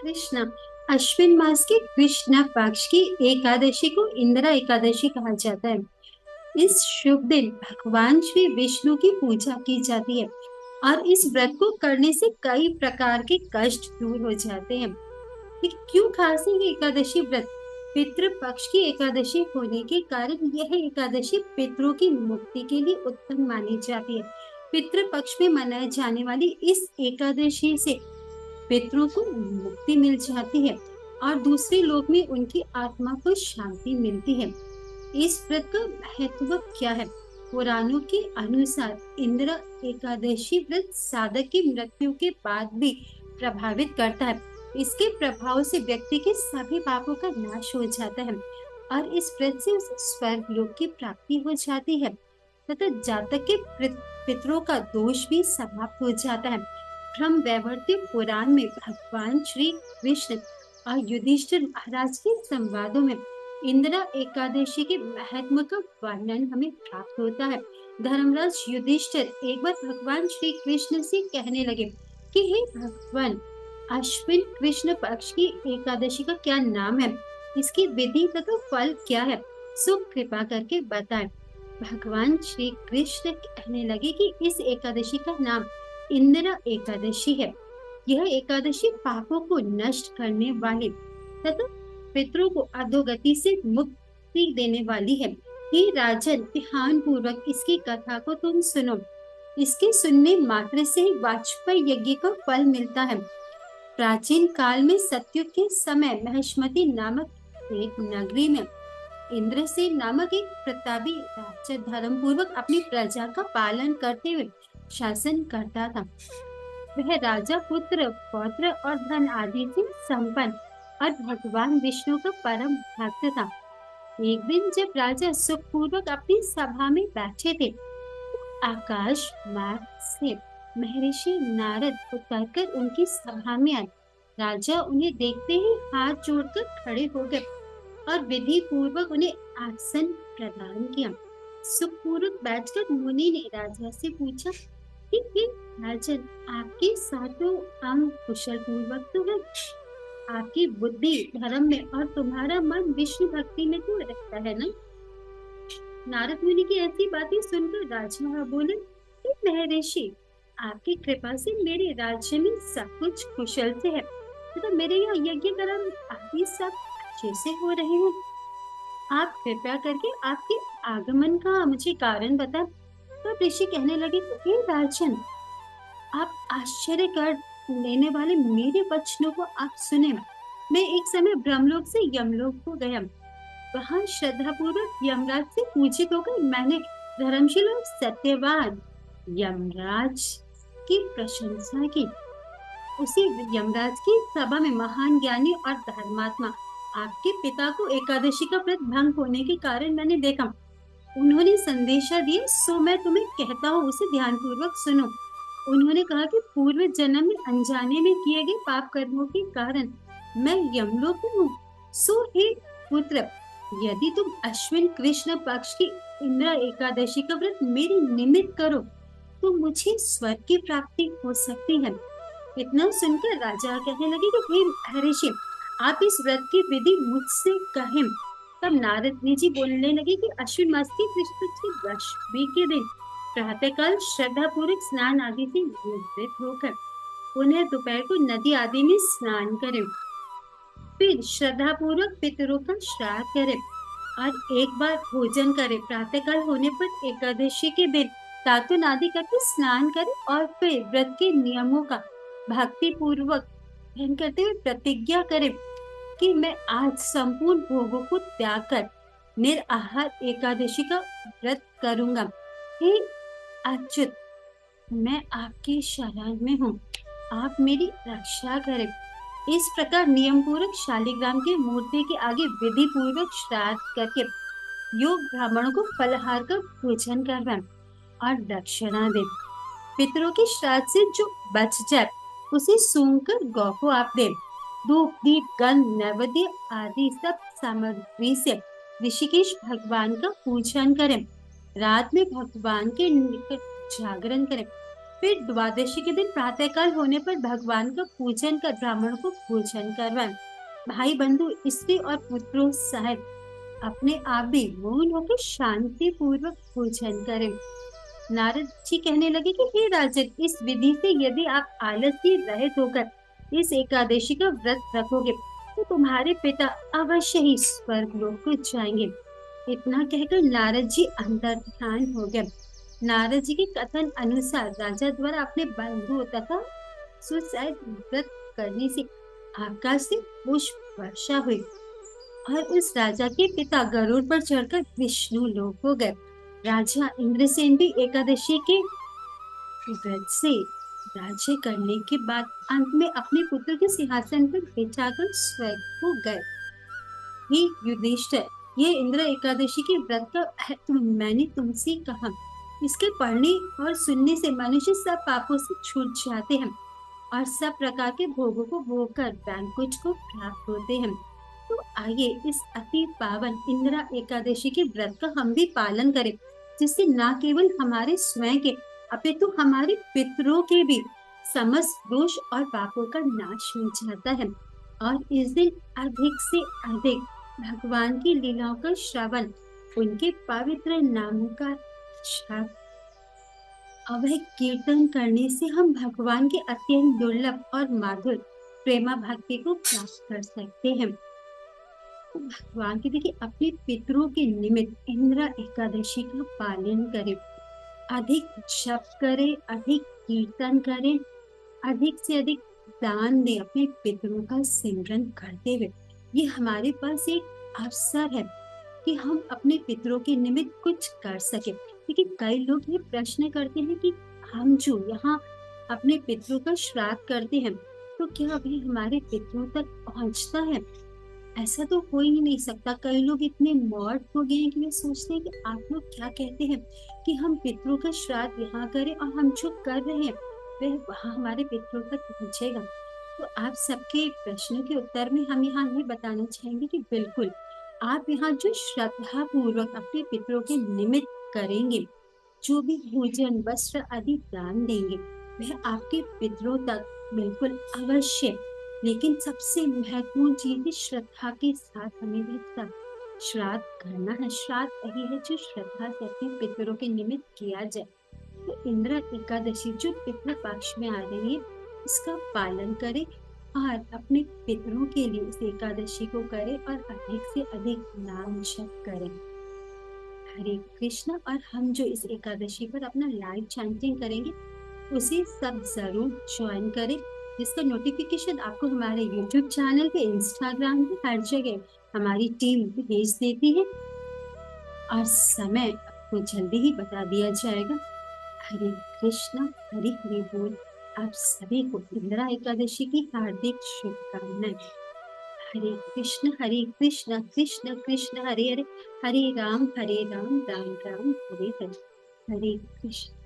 कृष्ण। अश्विन मास के कृष्ण पक्ष की एकादशी को इंदिरा एकादशी कहा जाता है। इस शुभ दिन भगवान श्री विष्णु की पूजा की जाती है और इस व्रत को करने से कई प्रकार के कष्ट दूर हो जाते हैं। ये क्यों खास है ये एकादशी व्रत? पितृ पक्ष की एकादशी होने के कारण यह एकादशी पितरों की मुक्ति के लिए उत्तम मानी जाती है। पितृ पक्ष में मनाए जाने वाली इस एकादशी से पितरों को मुक्ति मिल जाती है और दूसरे लोक में उनकी आत्मा को शांति मिलती है। इस व्रत का महत्व क्या है? पुराणों के अनुसार इंदिरा एकादशी व्रत साधक की मृत्यु के बाद भी प्रभावित करता है। इसके प्रभाव से व्यक्ति के सभी पापों का नाश हो जाता है और इस व्रत से उसे स्वर्ग लोक की प्राप्ति हो जाती है तथा जातक के पितरों का दोष भी समाप्त हो जाता है। ब्रह्म वैवर्त पुराण में भगवान श्री कृष्ण और युधिष्ठिर महाराज के संवादों में इंदिरा एकादशी के महत्व का वर्णन हमें प्राप्त होता है। धर्मराज युधिष्ठिर एक बार भगवान श्री कृष्ण से कहने लगे कि हे भगवान, अश्विन कृष्ण पक्ष की एकादशी का क्या नाम है, इसकी विधि तथा फल क्या है, सो कृपा करके बताएं। भगवान श्री कृष्ण कहने लगे कि इस एकादशी का नाम इंदिरा एकादशी है। यह एकादशी पापों को नष्ट करने वाली तथा पितरों को अधोगति से मुक्ति देने वाली है। हे राजन, ध्यान पूर्वक इसकी कथा को तुम सुनो। इसके सुनने मात्र से ही वाजपेयी यज्ञ का फल मिलता है। प्राचीन काल में सतयुग के समय महिष्मति नामक एक नगरी में इंद्रसेन नामक एक प्रतापी राजा धर्म पूर्वक अपनी प्रजा का पालन करते हुए शासन करता था। वह राजा पुत्र पौत्र और धन आदि से संपन्न और भगवान विष्णु का परम भक्त था। एक दिन जब राजा सुखपूर्वक अपनी सभा में बैठे थे, आकाश मार्ग से महर्षि नारद उतरकर उनकी सभा में आए। राजा उन्हें देखते ही हाथ जोड़कर खड़े हो गए और विधि पूर्वक उन्हें आसन प्रदान किया। सुखपूर्वक बैठकर मुनि ने राजा से पूछा कि हे राजन, आपके सातों अंग कुशल पूर्वक तो है, आपकी बुद्धि धर्म में और तुम्हारा मन विष्णु भक्ति में तो रहता है ना? नारद मुनि की ऐसी बातें सुनकर राजा बोले, हे महर्षि, आपकी कृपा से मेरे राज्य में सब कुछ कुशल से है तथा मेरे यहाँ यज्ञ कर्म आदि सब अच्छे से हो रहे हैं। आप कृपया करके आपके आगमन का मुझे कारण बता। तो ऋषि कहने लगे कि हे राजन, आप आश्चर्य कर लेने वाले मेरे वचनों को आप सुने। मैं एक समय ब्रह्मलोक से यमलोक को गया। वहां श्रद्धा पूर्वक यमराज से पूजित होकर मैंने धर्मशील और सत्यवान यमराज की प्रशंसा की। उसी यमराज की सभा में महान ज्ञानी और धर्मात्मा आपके पिता को एकादशी का व्रत भंग होने के कारण मैंने देखा। उन्होंने संदेशा दिया, सो मैं तुम्हें कहता हूँ, उसे ध्यान पूर्वक सुनो। उन्होंने कहा कि पूर्व जन्म में अनजाने में किए गए पाप कर्मों के कारण मैं यमलोक में हूँ। सो हे पुत्र, यदि तुम अश्विन कृष्ण पक्ष की इंदिरा एकादशी का व्रत मेरे निमित्त करो तो मुझे स्वर्ग की प्राप्ति हो सकती है। इतना सुनकर राजा कहने लगे कि हे महर्षि, आप इस व्रत की विधि मुझसे कहें। तब नारद जी बोलने लगे कि अश्विन मास की कृष्ण पक्ष की दशमी के दिन प्रातःकाल श्रद्धा पूर्वक स्नान आदि से निवृत्त होकर पुनः दोपहर को नदी आदि में स्नान करें। फिर श्रद्धा पूर्वक पितरों का श्राद्ध करें और एक बार भोजन करें। प्रातःकाल होने पर एकादशी के दिन दातुन आदि करके स्नान करें और फिर व्रत के नियमों का भक्ति पूर्वक ध्यान करते हुए प्रतिज्ञा करें कि मैं आज संपूर्ण भोगों को त्याग कर निराहार एकादशी का व्रत करूंगा। हे अच्युत, मैं आपकी शरण में हूँ, आप मेरी रक्षा करें। इस प्रकार नियम पूर्वक शालिग्राम की मूर्ति के आगे विधि पूर्वक श्राद्ध करके योग ब्राह्मणों को फलहार का भोजन करवाएं और दक्षिणा दें। पितरों के श्राद्ध से जो बच जाए उसे सूंघ कर गौ को आप दें। धूप दीप गंध नैवेद्य आदि सब सामग्री से ऋषिकेश भगवान का पूजन करें। रात में भगवान के निकट जागरण करें। फिर द्वादशी के दिन प्रातःकाल होने पर भगवान का पूजन कर ब्राह्मणों को भोजन करवाएं। भाई बंधु स्त्री और पुत्रों सहित अपने आप भी मौन होकर शांति पूर्वक भोजन करें। नारद जी कहने लगे कि हे राजन, इस विधि से यदि आप आलसी रहित होकर इस एकादशी का व्रत रखोगे तो तुम्हारे पिता अवश्य ही स्वर्ग लोक को जाएंगे। इतना कहकर नारद जी अंतर ध्यान हो गए। नारद जी के कथन अनुसार राजा द्वारा अपने बंधु तथा सुसैद व्रत करने से आकाश से पुष्प वर्षा हुई और उस राजा के पिता गरुड़ पर चढ़कर विष्णु लोक हो गए। राजा इंद्रसेन भी एकादशी के व्रत से राज्य करने के बाद अंत में अपने पुत्र के सिंहासन पर बिठाकर स्वर्ग हो गए। हे युधिष्ठिर, ये इंद्र एकादशी के व्रत का महत्व मैंने तुमसे कहा। इसके पढ़ने और सुनने से मनुष्य सब पापों से छूट जाते हैं और सब प्रकार के भोगों को भोग कर वैकुंठ को प्राप्त होते हैं। तो आइए इस अति पावन इंदिरा एकादशी के व्रत का हम भी पालन करें, जिससे न केवल हमारे स्वयं के अपितु हमारे पितरों के भी समस्त दोष और पापों का नाश हो जाता है। और इस दिन अधिक से अधिक भगवान की लीलाओं का श्रवण, उनके पवित्र नामों का जप, अवह कीर्तन करने से हम भगवान के अत्यंत दुर्लभ और माधुर प्रेमा भक्ति को प्राप्त कर सकते हैं। तो भगवान के देखिए अपने पितरों के निमित्त इंदिरा एकादशी का पालन करें, अधिक जप करें, अधिक कीर्तन करें, अधिक से अधिक दान दें अपने पितरों का सिमरन करते हुए। ये हमारे पास एक अवसर है कि हम अपने पितरों के निमित्त कुछ कर सके। लेकिन कई लोग ये प्रश्न करते हैं कि हम जो यहाँ अपने पितरों का श्राद्ध करते हैं तो क्या अभी हमारे पितरों तक पहुंचता है? ऐसा तो हो ही नहीं सकता। कई लोग इतने मॉड हो गए हैं कि वे सोचते हैं कि आप लोग क्या कहते हैं कि हम पितरों का श्राद्ध यहाँ करें और हम जो कर रहे हैं वह वहाँ हमारे पितरों तक पहुंचेगा। तो आप सबके प्रश्नों के उत्तर में हम यहाँ ये बताना चाहेंगे कि बिल्कुल आप यहाँ जो श्रद्धा पूर्वक अपने पितरों के निमित्त करेंगे, जो भी भोजन वस्त्र आदि दान देंगे, वह आपके पितरों तक बिल्कुल अवश्य। लेकिन सबसे महत्वपूर्ण चीज है श्रद्धा के साथ हमें वह सब श्राद्ध करना है। श्राद्ध वही है जो श्रद्धा से अपने पितरों के निमित्त किया जाए। तो इंदिरा एकादशी जो पितृ पक्ष में आ रही है, इसका पालन करें और अपने पितरों के लिए इस एकादशी को करें और अधिक से अधिक नाम जप करें। हरे कृष्णा। और हम जो इस एकादशी पर अपना लाइव चैंटिंग करेंगे उसे सब जरूर ज्वाइन करें, जिसका नोटिफिकेशन आपको हमारे YouTube चैनल पे, इंस्टाग्राम पे, हर जगह हमारी टीम भेज देती है और समय आपको जल्दी ही बता दिया जाएगा। हरे कृष्णा, हरे हरे बोल। आप सभी को इंदिरा एकादशी की हार्दिक शुभकामनाएं। हरे कृष्ण कृष्ण कृष्ण हरे हरे, हरे राम राम राम हरे हरे। हरे कृष्ण।